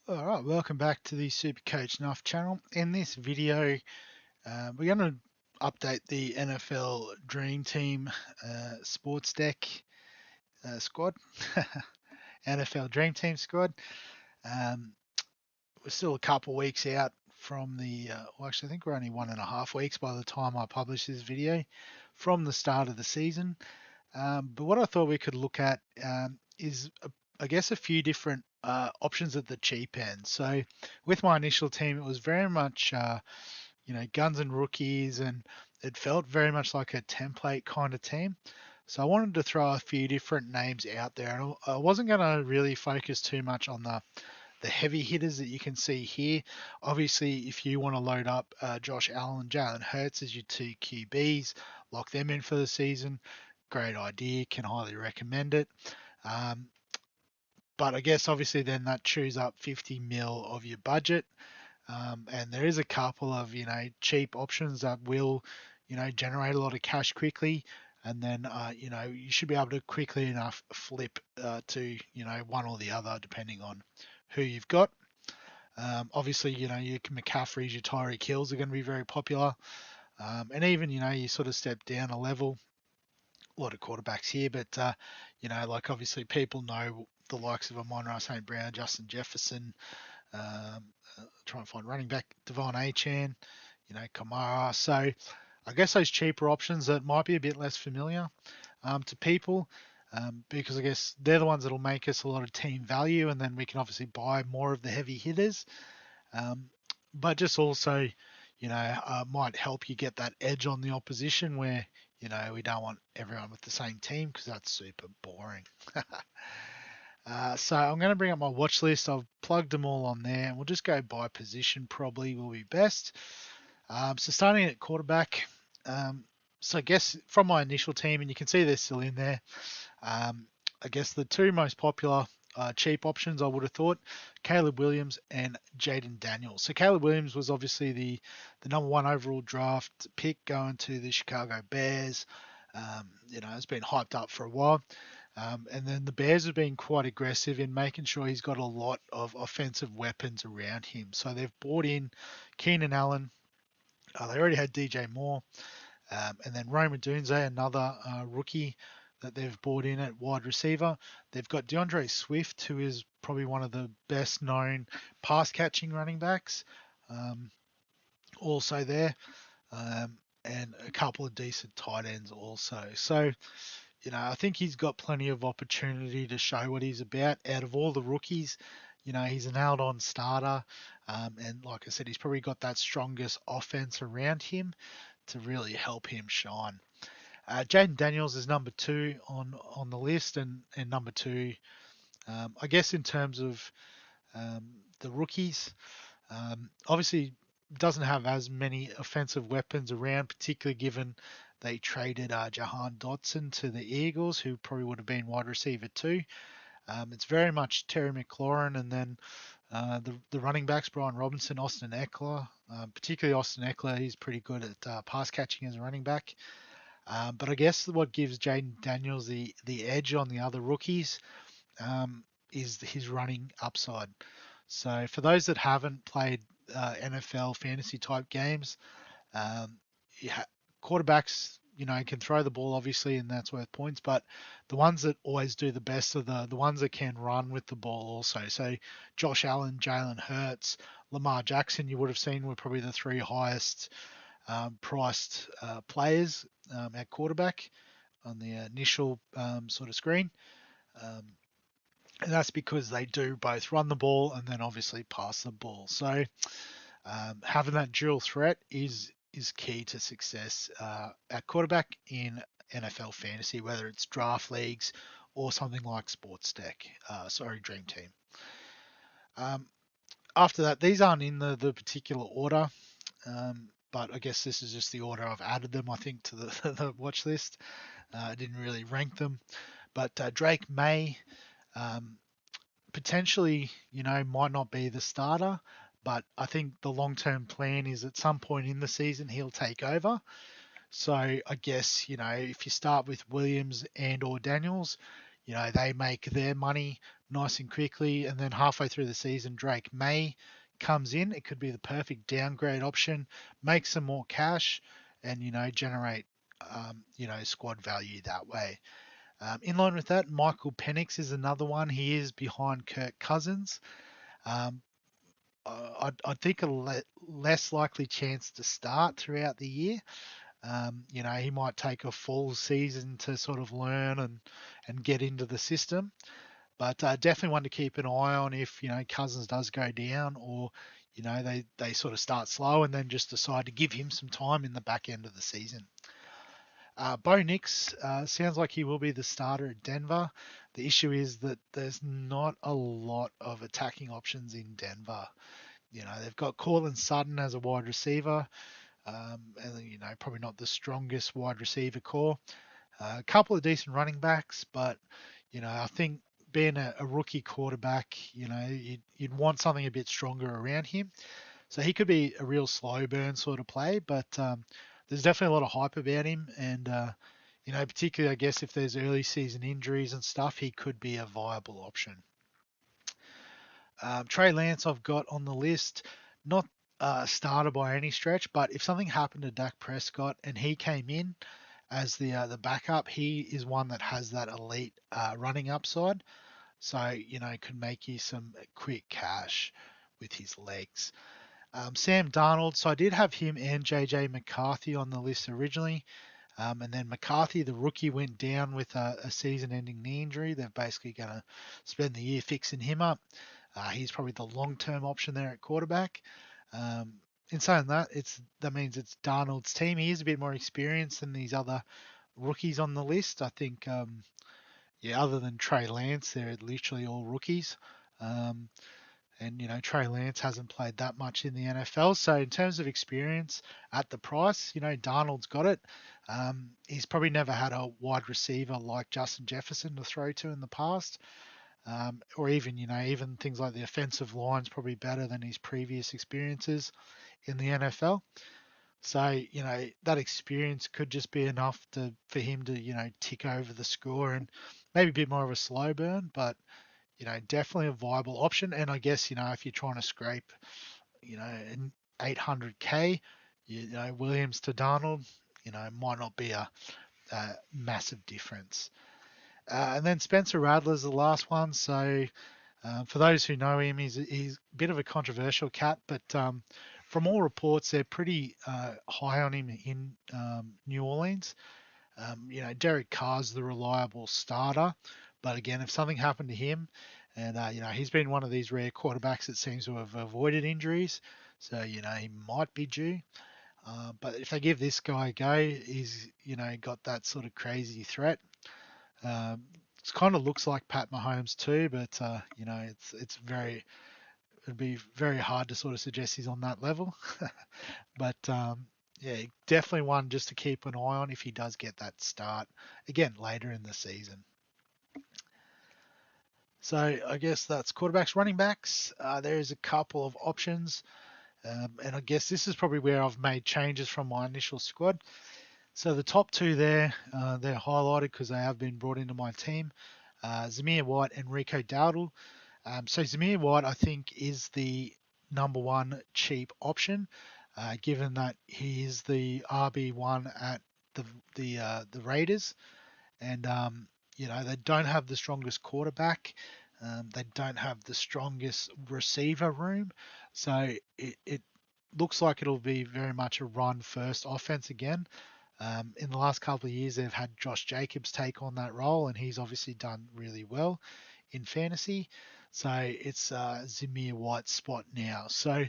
Alright, welcome back to the Super Coach Nuff channel. In this video, we're going to update the NFL Dream Team sports deck squad. NFL Dream Team squad. We're still a couple weeks out from the, well actually I think we're only 1.5 weeks by the time I publish this video from the start of the season. But what I thought we could look at is I guess a few different options at the cheap end. So with my initial team, it was very much, guns and rookies, and it felt very much like a template kind of team. So I wanted to throw a few different names out there, and I wasn't going to really focus too much on the heavy hitters that you can see here. Obviously, if you want to load up Josh Allen and Jalen Hurts as your two QBs, lock them in for the season, great idea, can highly recommend it. But I guess obviously then that chews up 50 mil of your budget. And there is a couple of, cheap options that will, generate a lot of cash quickly. And then, you should be able to quickly enough flip to, one or the other, depending on who you've got. Obviously, your McCaffreys, your Tyreek Hills are going to be very popular. And even, you sort of step down a level. A lot of quarterbacks here, but like obviously people know the likes of Amon-Ra St. Brown, Justin Jefferson, try and find running back Devon Achane, Kamara. So I guess those cheaper options that might be a bit less familiar to people, because I guess they're the ones that'll make us a lot of team value, and then we can obviously buy more of the heavy hitters. But just also, might help you get that edge on the opposition where, we don't want everyone with the same team because that's super boring. So I'm going to bring up my watch list. I've plugged them all on there, and we'll just go by position probably will be best. So starting at quarterback, so I guess from my initial team, and you can see they're still in there, I guess the two most popular cheap options I would have thought, Caleb Williams and Jaden Daniels. So Caleb Williams was obviously the number one overall draft pick going to the Chicago Bears. It's been hyped up for a while. And then the Bears have been quite aggressive in making sure he's got a lot of offensive weapons around him. So they've brought in Keenan Allen. They already had DJ Moore. And then Rome Odunze, another rookie that they've brought in at wide receiver. They've got DeAndre Swift, who is probably one of the best known pass catching running backs, also there, and a couple of decent tight ends also. So, I think he's got plenty of opportunity to show what he's about. Out of all the rookies, he's an out-on starter, and like I said, he's probably got that strongest offense around him to really help him shine. Jaden Daniels is number 2 on the list, and number 2, I guess in terms of the rookies, obviously doesn't have as many offensive weapons around, particularly given they traded Jahan Dotson to the Eagles, who probably would have been wide receiver 2. It's very much Terry McLaurin, and then the running backs, Brian Robinson, Austin Eckler, particularly Austin Eckler. He's pretty good at pass catching as a running back. But I guess what gives Jaden Daniels the edge on the other rookies is his running upside. So for those that haven't played NFL fantasy type games, quarterbacks, can throw the ball obviously, and that's worth points. But the ones that always do the best are the ones that can run with the ball also. So Josh Allen, Jalen Hurts, Lamar Jackson, you would have seen were probably the 3 highest priced players at quarterback on the initial sort of screen. And that's because they do both run the ball and then obviously pass the ball. So having that dual threat is key to success at quarterback in NFL fantasy, whether it's draft leagues or something like Sports Deck, Dream Team. After that, these aren't in the particular order, but I guess this is just the order I've added them, I think, to the watch list. I didn't really rank them. But Drake May potentially, might not be the starter, but I think the long-term plan is at some point in the season he'll take over. So I guess, if you start with Williams and or Daniels, they make their money nice and quickly. And then halfway through the season, Drake May comes in. It could be the perfect downgrade option, make some more cash and, generate, squad value that way. In line with that, Michael Penix is another one. He is behind Kirk Cousins. Um, I think less likely chance to start throughout the year. He might take a full season to sort of learn and get into the system, but definitely one to keep an eye on if Cousins does go down or they sort of start slow and then just decide to give him some time in the back end of the season. Bo Nix sounds like he will be the starter at Denver. The issue is that there's not a lot of attacking options in Denver. They've got Cortland Sutton as a wide receiver, and probably not the strongest wide receiver core. A couple of decent running backs, but I think being a rookie quarterback, you'd want something a bit stronger around him. So he could be a real slow burn sort of play, but there's definitely a lot of hype about him, and particularly I guess if there's early season injuries and stuff, he could be a viable option. Trey Lance I've got on the list, not starter by any stretch, but if something happened to Dak Prescott and he came in as the backup, he is one that has that elite running upside. So could make you some quick cash with his legs. Sam Darnold, so I did have him and JJ McCarthy on the list originally. And then McCarthy, the rookie, went down with a season-ending knee injury. They're basically going to spend the year fixing him up. He's probably the long-term option there at quarterback. In saying that, that means it's Darnold's team. He is a bit more experienced than these other rookies on the list. I think, other than Trey Lance, they're literally all rookies. And Trey Lance hasn't played that much in the NFL. So in terms of experience at the price, Darnold's got it. He's probably never had a wide receiver like Justin Jefferson to throw to in the past. Or even things like the offensive line's probably better than his previous experiences in the NFL. So, that experience could just be enough for him to, tick over the score and maybe a bit more of a slow burn, but definitely a viable option. And I guess, if you're trying to scrape, an 800K, Williams to Darnold, might not be a massive difference. And then Spencer Rattler's the last one. So for those who know him, he's a bit of a controversial cat, but from all reports, they're pretty high on him in New Orleans. Derek Carr's the reliable starter, but again, if something happened to him, and he's been one of these rare quarterbacks that seems to have avoided injuries, so he might be due. But if they give this guy a go, he's got that sort of crazy threat. It kind of looks like Pat Mahomes too, but it'd be very hard to sort of suggest he's on that level. But yeah, definitely one just to keep an eye on if he does get that start again later in the season. So I guess that's quarterbacks, running backs. There's a couple of options, and I guess this is probably where I've made changes from my initial squad. So the top two there, they're highlighted because they have been brought into my team. Zamir White and Rico Dowdle. So Zamir White, I think, is the number one cheap option, given that he is the RB1 at the Raiders, and they don't have the strongest quarterback. They don't have the strongest receiver room, so it looks like it'll be very much a run-first offense again. In the last couple of years, they've had Josh Jacobs take on that role, and he's obviously done really well in fantasy. So it's Zamir White's spot now. So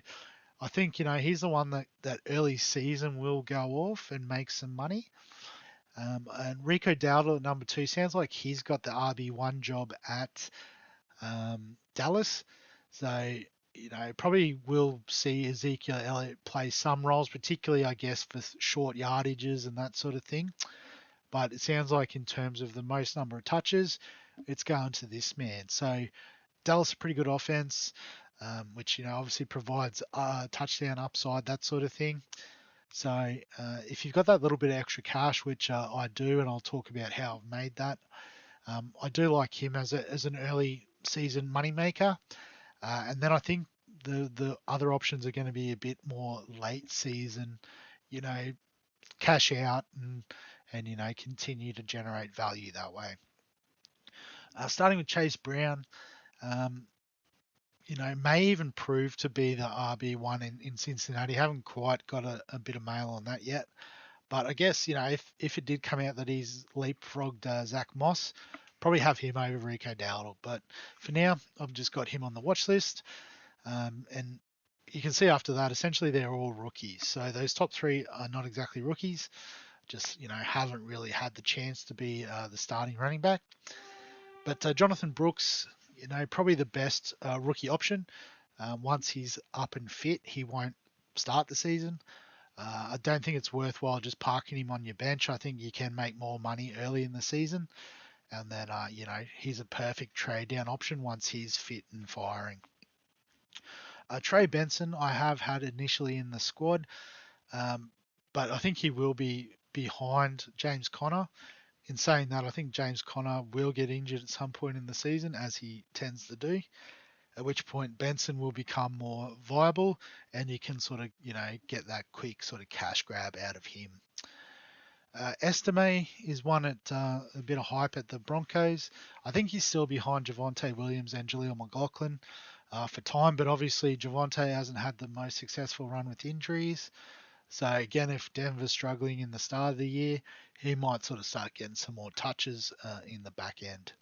I think he's the one that early season will go off and make some money. And Rico Dowdle at number 2 sounds like he's got the RB1 job at Dallas. So probably will see Ezekiel Elliott play some roles, particularly I guess for short yardages and that sort of thing. But it sounds like in terms of the most number of touches, it's going to this man. So Dallas a pretty good offense, which obviously provides touchdown upside, that sort of thing. So if you've got that little bit of extra cash, which I do, and I'll talk about how I've made that, I do like him as an early season moneymaker. And then I think the other options are going to be a bit more late season, you know, cash out and continue to generate value that way. Starting with Chase Brown, um, may even prove to be the RB1 in Cincinnati. Haven't quite got a bit of mail on that yet. But I guess, if it did come out that he's leapfrogged Zach Moss, probably have him over Rico Dowdle. But for now, I've just got him on the watch list. And you can see after that, essentially they're all rookies. So those top three are not exactly rookies, just, haven't really had the chance to be the starting running back. But Jonathan Brooks, probably the best rookie option. Once he's up and fit, he won't start the season. I don't think it's worthwhile just parking him on your bench. I think you can make more money early in the season. And then, he's a perfect trade down option once he's fit and firing. Trey Benson, I have had initially in the squad, um, but I think he will be behind James Conner. In saying that, I think James Conner will get injured at some point in the season, as he tends to do, at which point Benson will become more viable and you can sort of, get that quick sort of cash grab out of him. Estime is one at a bit of hype at the Broncos. I think he's still behind Javonte Williams and Jaleel McLaughlin for time, but obviously Javonte hasn't had the most successful run with injuries. So again, if Denver's struggling in the start of the year, he might sort of start getting some more touches in the back end.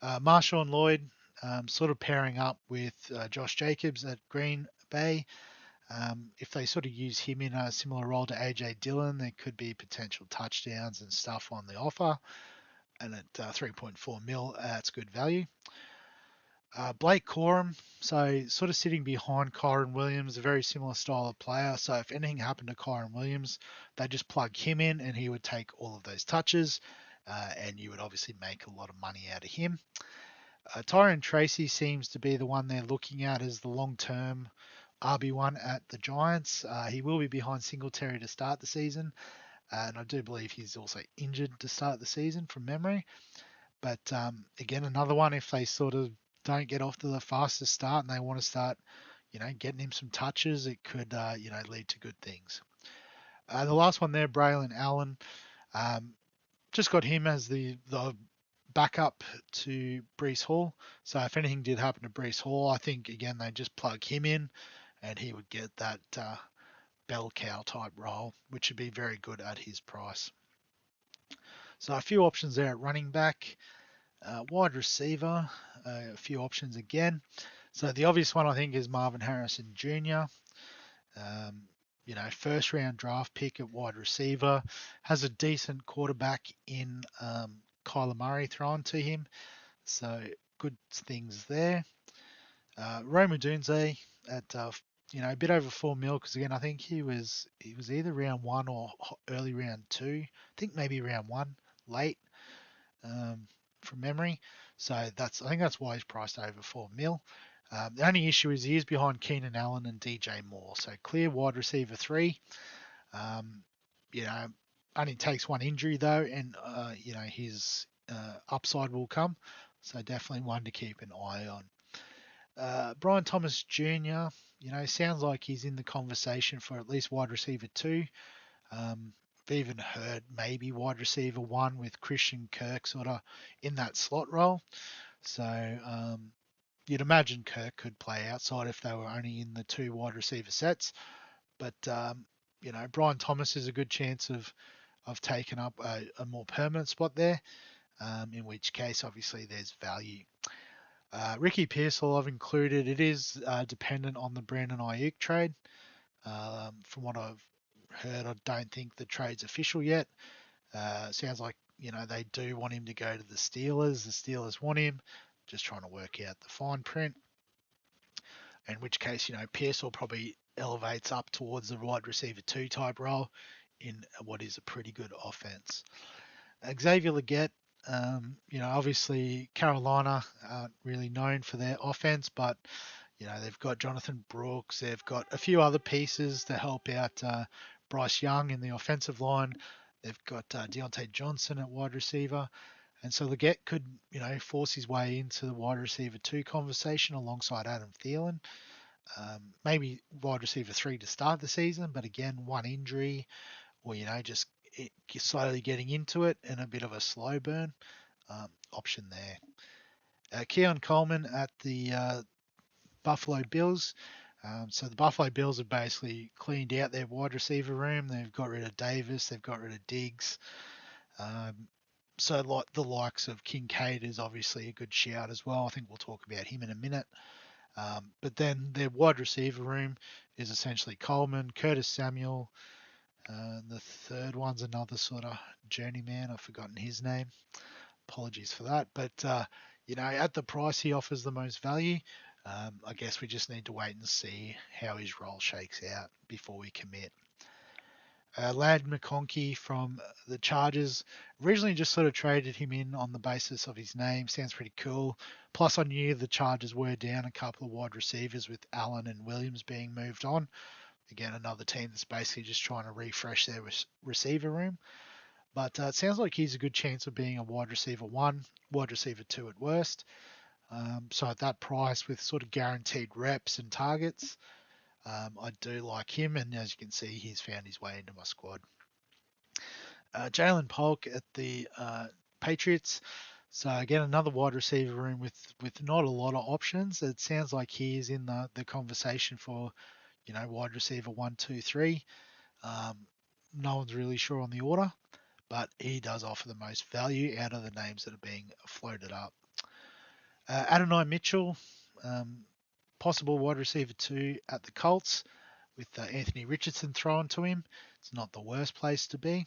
Marshawn Lloyd, sort of pairing up with Josh Jacobs at Green Bay. If they sort of use him in a similar role to AJ Dillon, there could be potential touchdowns and stuff on the offer. And at 3.4 mil, that's good value. Blake Corum, so sort of sitting behind Kyron Williams, a very similar style of player. So if anything happened to Kyron Williams, they just plug him in and he would take all of those touches, and you would obviously make a lot of money out of him. Tyrone Tracy seems to be the one they're looking at as the long-term RB1 at the Giants. He will be behind Singletary to start the season, and I do believe he's also injured to start the season from memory. But again, another one, if they sort of don't get off to the fastest start and they want to start, getting him some touches, it could, lead to good things. The last one there, Braylon Allen, just got him as the backup to Breece Hall. So if anything did happen to Breece Hall, I think, again, they just plug him in and he would get that bell cow type role, which would be very good at his price. So a few options there at running back. Wide receiver, a few options again. So the obvious one I think is Marvin Harrison Jr. First round draft pick at wide receiver, has a decent quarterback in Kyler Murray thrown to him. So good things there. Rome Odunze at a bit over 4 mil, because again I think he was either round 1 or early round 2. I think maybe round 1 late. From memory. So I think that's why he's priced over 4 mil. The only issue is he is behind Keenan Allen and DJ Moore. So clear wide receiver 3. Only takes one injury though, and his upside will come. So definitely one to keep an eye on. Brian Thomas Jr. Sounds like he's in the conversation for at least wide receiver 2. I've even heard maybe wide receiver 1 with Christian Kirk sort of in that slot role. So you'd imagine Kirk could play outside if they were only in the 2 wide receiver sets. But, Brian Thomas is a good chance of taking up a more permanent spot there, in which case, obviously, there's value. Ricky Pearsall I've included. It is dependent on the Brandon Ayuk trade. From what I've heard, I don't think the trade's official yet. Sounds like, they do want him to go to the Steelers. The Steelers want him. Just trying to work out the fine print. In which case, Pearsall probably elevates up towards the wide receiver 2 type role in what is a pretty good offense. Xavier Legette, obviously Carolina aren't really known for their offense, but they've got Jonathan Brooks. They've got a few other pieces to help out Bryce Young in the offensive line. They've got Deontay Johnson at wide receiver. And so Leggett could, force his way into the wide receiver 2 conversation alongside Adam Thielen. Maybe wide receiver 3 to start the season, but again, one injury or, just slowly getting into it and a bit of a slow burn option there. Keon Coleman at the Buffalo Bills. So the Buffalo Bills have basically cleaned out their wide receiver room. They've got rid of Davis. They've got rid of Diggs. So like the likes of Kincaid is obviously a good shout as well. I think we'll talk about him in a minute. But then their wide receiver room is essentially Coleman, Curtis Samuel. The third one's another sort of journeyman. I've forgotten his name. Apologies for that. But, at the price he offers the most value, I guess we just need to wait and see how his role shakes out before we commit. Laird McConkey from the Chargers. Originally just sort of traded him in on the basis of his name. Sounds pretty cool. Plus I knew the Chargers were down a couple of wide receivers with Allen and Williams being moved on. Again, another team that's basically just trying to refresh their receiver room. But it sounds like he's a good chance of being a wide receiver 1, wide receiver 2 at worst. So at that price with sort of guaranteed reps and targets, I do like him, and as you can see, he's found his way into my squad. Jalen Polk at the Patriots. So again, another wide receiver room with not a lot of options. It sounds like he is in the conversation for, wide receiver 1, 2, 3. No one's really sure on the order, but he does offer the most value out of the names that are being floated up. Adonai Mitchell, possible wide receiver 2 at the Colts with Anthony Richardson thrown to him. It's not the worst place to be.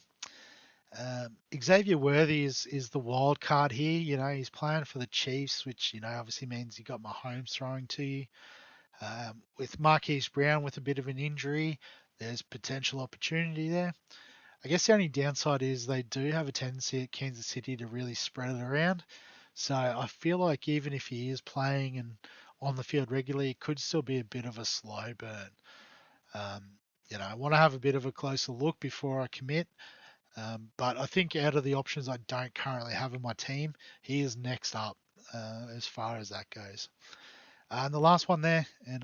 Xavier Worthy is the wild card here. He's playing for the Chiefs, which, obviously means you got Mahomes throwing to you. With Marquise Brown with a bit of an injury, there's potential opportunity there. I guess the only downside is they do have a tendency at Kansas City to really spread it around. So I feel like even if he is playing and on the field regularly, it could still be a bit of a slow burn. I want to have a bit of a closer look before I commit. But I think out of the options I don't currently have in my team, he is next up as far as that goes. And the last one there, and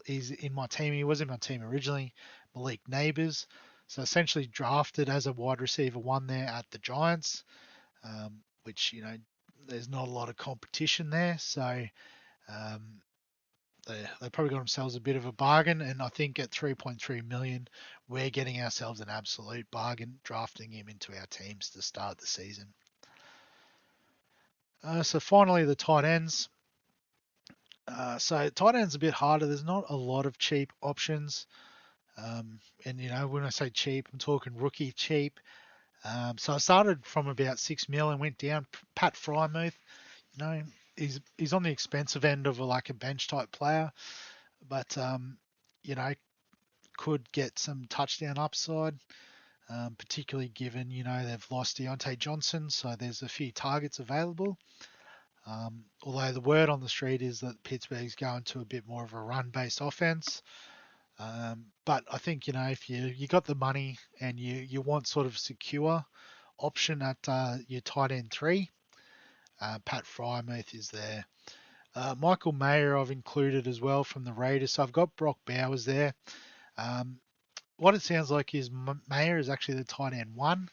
he's in my team. He was in my team originally, Malik Neighbors. So essentially drafted as a wide receiver 1 there at the Giants, which, there's not a lot of competition there. So they probably got themselves a bit of a bargain. And I think at 3.3 million, we're getting ourselves an absolute bargain drafting him into our teams to start the season. So finally, the tight ends. So tight end's a bit harder. There's not a lot of cheap options. And, when I say cheap, I'm talking rookie cheap. So I started from about 6 mil and went down. Pat Frymouth, he's on the expensive end of a bench type player, but, could get some touchdown upside, particularly given, they've lost Deontay Johnson. So there's a few targets available. Although the word on the street is that Pittsburgh's going to a bit more of a run-based offense. But I think, if you got the money and you want sort of secure option at your tight end 3, Pat Frymouth is there. Michael Mayer I've included as well from the Raiders. So I've got Brock Bowers there. What it sounds like is Mayer is actually the tight end 1.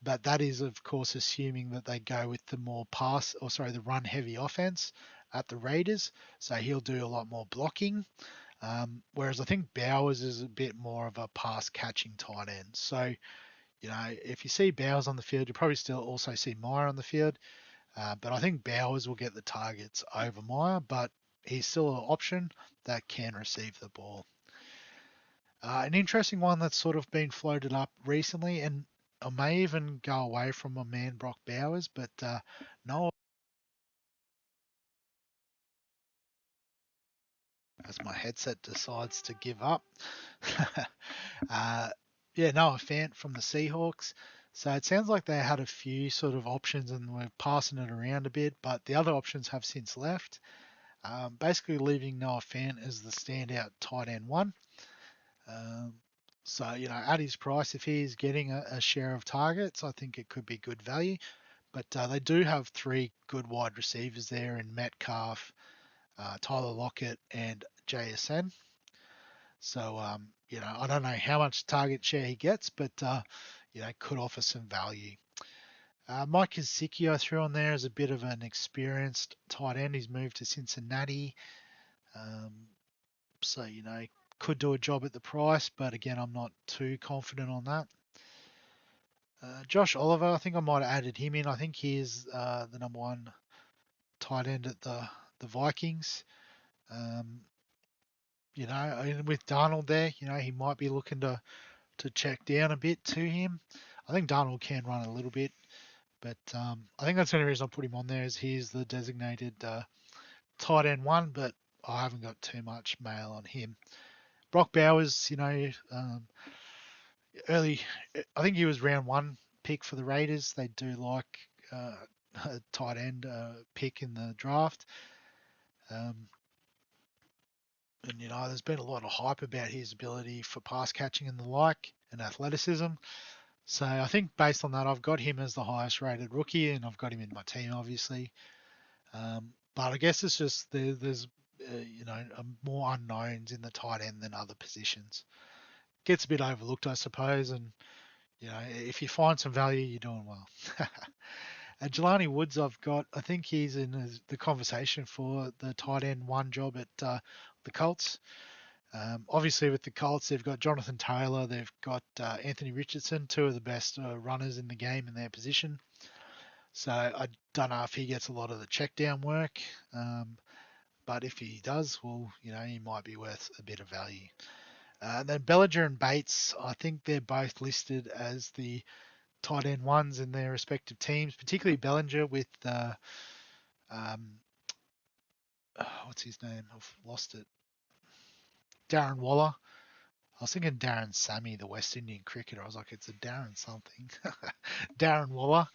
But that is, of course, assuming that they go with the more the run-heavy offense at the Raiders. So he'll do a lot more blocking. Whereas I think Bowers is a bit more of a pass-catching tight end. So, if you see Bowers on the field, you probably still also see Meyer on the field. But I think Bowers will get the targets over Meyer, but he's still an option that can receive the ball. An interesting one that's sort of been floated up recently, and I may even go away from my man Brock Bowers, but Noah, as my headset decides to give up. Noah Fant from the Seahawks. So it sounds like they had a few sort of options and were passing it around a bit, but the other options have since left. Basically leaving Noah Fant as the standout tight end 1. So, at his price, if he's getting a share of targets, I think it could be good value. But they do have three good wide receivers there in Metcalf, Tyler Lockett, and JSN. So, I don't know how much target share he gets, but, could offer some value. Mike Gesicki I threw on there as a bit of an experienced tight end. He's moved to Cincinnati. Um, so, could do a job at the price, but again, I'm not too confident on that. Josh Oliver, I think I might have added him in. I think he is the number one tight end at the Vikings. And with Darnold there, he might be looking to check down a bit to him. I think Darnold can run a little bit, but I think that's the only reason I put him on there is he's the designated tight end one, but I haven't got too much mail on him. Brock Bowers, early, I think he was round one pick for the Raiders. They do like a tight end pick in the draft. And there's been a lot of hype about his ability for pass catching and the like, and athleticism. So I think based on that, I've got him as the highest rated rookie, and I've got him in my team, obviously. But I guess it's just there's more unknowns in the tight end than other positions. Gets a bit overlooked, I suppose, and if you find some value, you're doing well. Jelani Woods, I think he's in the conversation for the tight end one job at the Colts. Obviously, with the Colts, they've got Jonathan Taylor, they've got Anthony Richardson, two of the best runners in the game in their position. So I don't know if he gets a lot of the check down work, but if he does, well, he might be worth a bit of value. Then Bellinger and Bates, I think they're both listed as the tight end ones in their respective teams, particularly Bellinger with what's his name? I've lost it. Darren Waller. I was thinking Darren Sammy, the West Indian cricketer. I was like, it's a Darren something. Darren Waller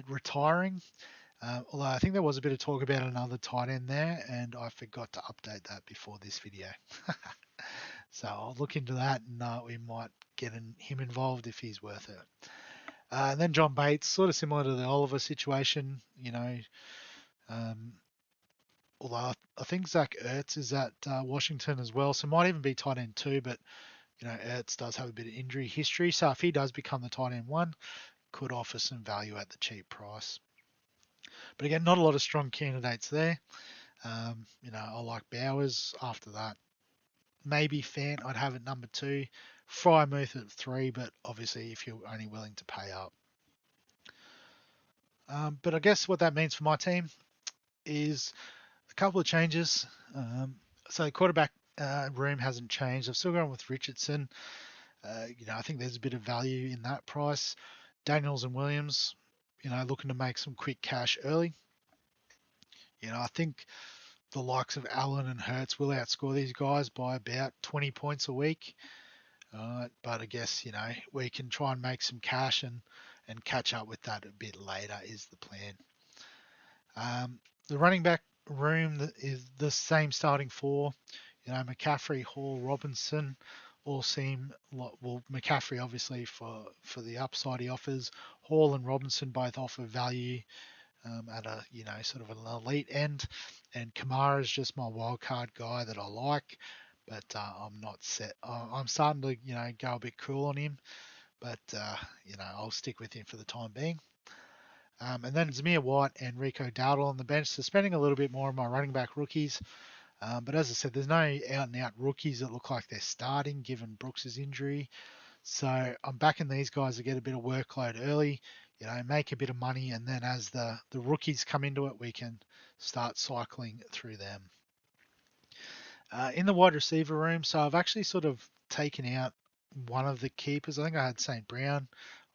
retiring. Although I think there was a bit of talk about another tight end there, and I forgot to update that before this video. So I'll look into that, and we might get him involved if he's worth it. And then John Bates, sort of similar to the Oliver situation, although I think Zach Ertz is at Washington as well, so might even be tight end two, but Ertz does have a bit of injury history, so if he does become the tight end one, could offer some value at the cheap price. But again, not a lot of strong candidates there. I like Bowers after that. Maybe Fant, I'd have at number two. Frymuth at three, but obviously if you're only willing to pay up. But I guess what that means for my team is a couple of changes. So quarterback room hasn't changed. I've still gone with Richardson. I think there's a bit of value in that price. Daniels and Williams, looking to make some quick cash early. I think the likes of Allen and Hurts will outscore these guys by about 20 points a week. But I guess, we can try and make some cash and catch up with that a bit later is the plan. The running back room is the same starting four. McCaffrey, Hall, Robinson all seem well. McCaffrey obviously for the upside he offers. Hall and Robinson both offer value at a sort of an elite end, and Kamara is just my wild card guy that I like, but I'm not set. I'm starting to go a bit cool on him, but I'll stick with him for the time being. And then Zamir White and Rico Dowdle on the bench, so spending a little bit more on my running back rookies. But as I said, there's no out and out rookies that look like they're starting given Brooks' injury. So I'm backing these guys to get a bit of workload early, make a bit of money, and then as the rookies come into it, we can start cycling through them. In the wide receiver room, so I've actually sort of taken out one of the keepers. I think I had St. Brown,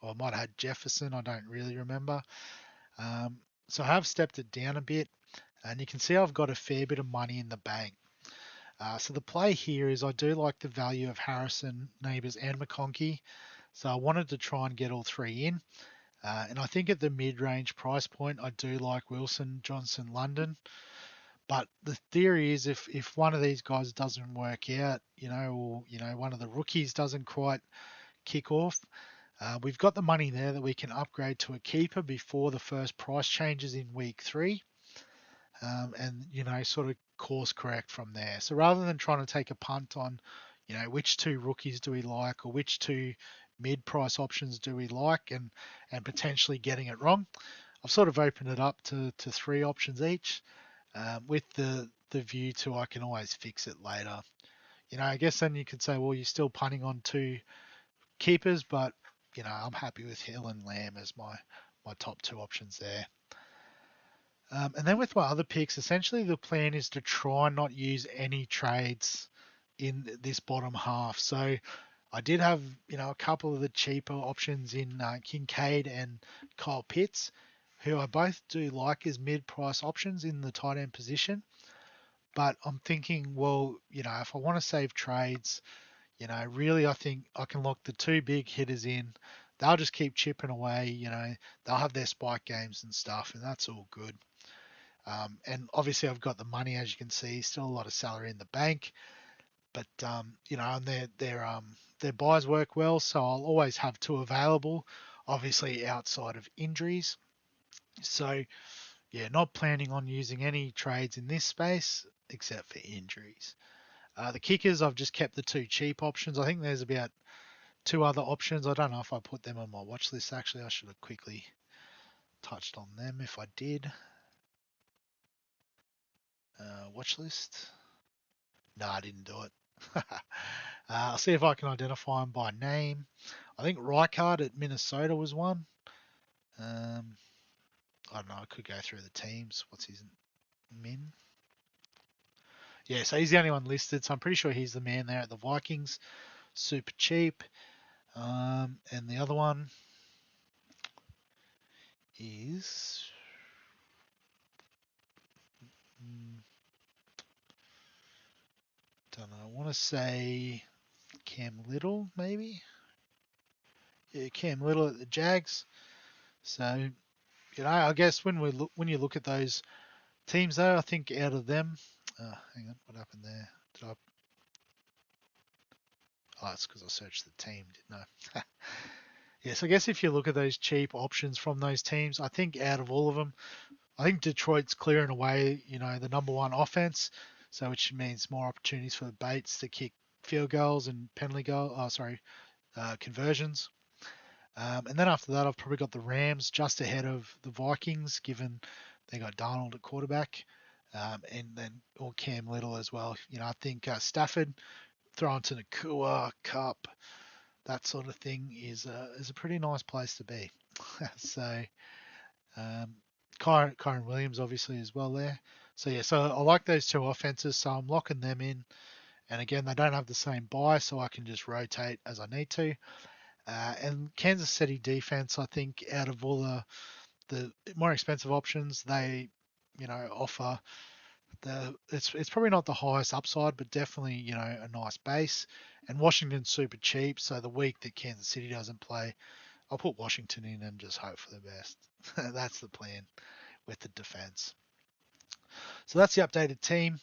or I might have had Jefferson. I don't really remember. So I have stepped it down a bit, and you can see I've got a fair bit of money in the bank. So the play here is I do like the value of Harrison, Neighbours, and McConkey. So I wanted to try and get all three in. And I think at the mid-range price point, I do like Wilson, Johnson, London. But the theory is if one of these guys doesn't work out, or one of the rookies doesn't quite kick off, we've got the money there that we can upgrade to a keeper before the first price changes in week 3, and sort of course correct from there. So rather than trying to take a punt on, which 2 rookies do we like or which 2 mid-price options do we like, and potentially getting it wrong, I've sort of opened it up to 3 options each, with the view to I can always fix it later. I guess then you could say, well, you're still punting on 2 keepers, but I'm happy with Hill and Lamb as my top 2 options there. And then with my other picks, essentially the plan is to try and not use any trades in this bottom half. So I did have a couple of the cheaper options in Kincaid and Kyle Pitts, who I both do like as mid-price options in the tight end position. But I'm thinking, well, if I want to save trades, really I think I can lock the 2 big hitters in. They'll just keep chipping away, they'll have their spike games and stuff, and that's all good. And obviously I've got the money, as you can see, still a lot of salary in the bank, but and their buys work well, so I'll always have 2 available, obviously outside of injuries. So yeah, not planning on using any trades in this space except for injuries. The kickers, I've just kept the 2 cheap options. I think there's about 2 other options. I don't know if I put them on my watch list. Actually, I should have quickly touched on them if I did. Watch list. No, I didn't do it. I'll see if I can identify them by name. I think Rijkaard at Minnesota was one. I don't know. I could go through the teams. What's his min? Yeah, so he's the only one listed. So I'm pretty sure he's the man there at the Vikings. Super cheap. And the other one is... don't know. I want to say Cam Little, maybe? Yeah, Cam Little at the Jags. So, I guess when you look at those teams, though, I think out of them, hang on, what happened there? Oh, it's because I searched the team, didn't I? Yes, I guess if you look at those cheap options from those teams, I think out of all of them, I think Detroit's clearing away, the number 1 offense, so which means more opportunities for the Bates to kick field goals and penalty conversions. And then after that, I've probably got the Rams just ahead of the Vikings, given they got Darnold at quarterback, and then or Cam Little as well. I think Stafford throwing to Nakua, Cup, that sort of thing is a pretty nice place to be. So Kyron Williams obviously as well there. So yeah, so I like those 2 offenses, so I'm locking them in. And again, they don't have the same buy, so I can just rotate as I need to. And Kansas City defense, I think, out of all the more expensive options, they, offer it's probably not the highest upside, but definitely, a nice base. And Washington's super cheap, so the week that Kansas City doesn't play, I'll put Washington in and just hope for the best. That's the plan with the defense. So that's the updated team.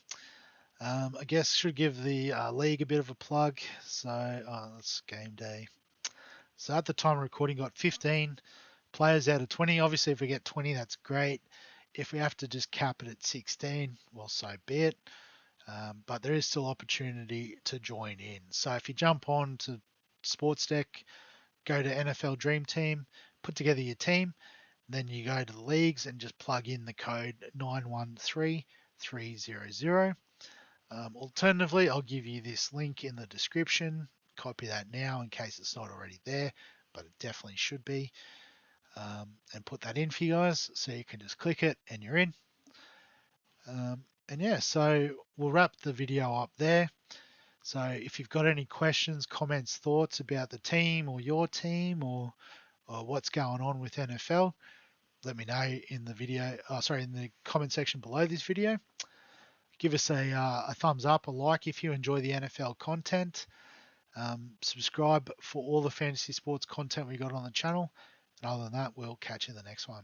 I guess should give the league a bit of a plug. So that's game day. So at the time of recording, got 15 players out of 20. Obviously, if we get 20, that's great. If we have to just cap it at 16, well, so be it. But there is still opportunity to join in. So if you jump on to Sports Deck, go to NFL Dream Team, put together your team, then you go to the leagues and just plug in the code 913300. Alternatively, I'll give you this link in the description. Copy that now in case it's not already there, but it definitely should be. And put that in for you guys, so you can just click it and you're in. And yeah, so we'll wrap the video up there. So if you've got any questions, comments, thoughts about the team or your team or what's going on with NFL, let me know in the in the comment section below this video. Give us a thumbs up, a like if you enjoy the NFL content. Subscribe for all the fantasy sports content we got on the channel. And other than that, we'll catch you in the next one.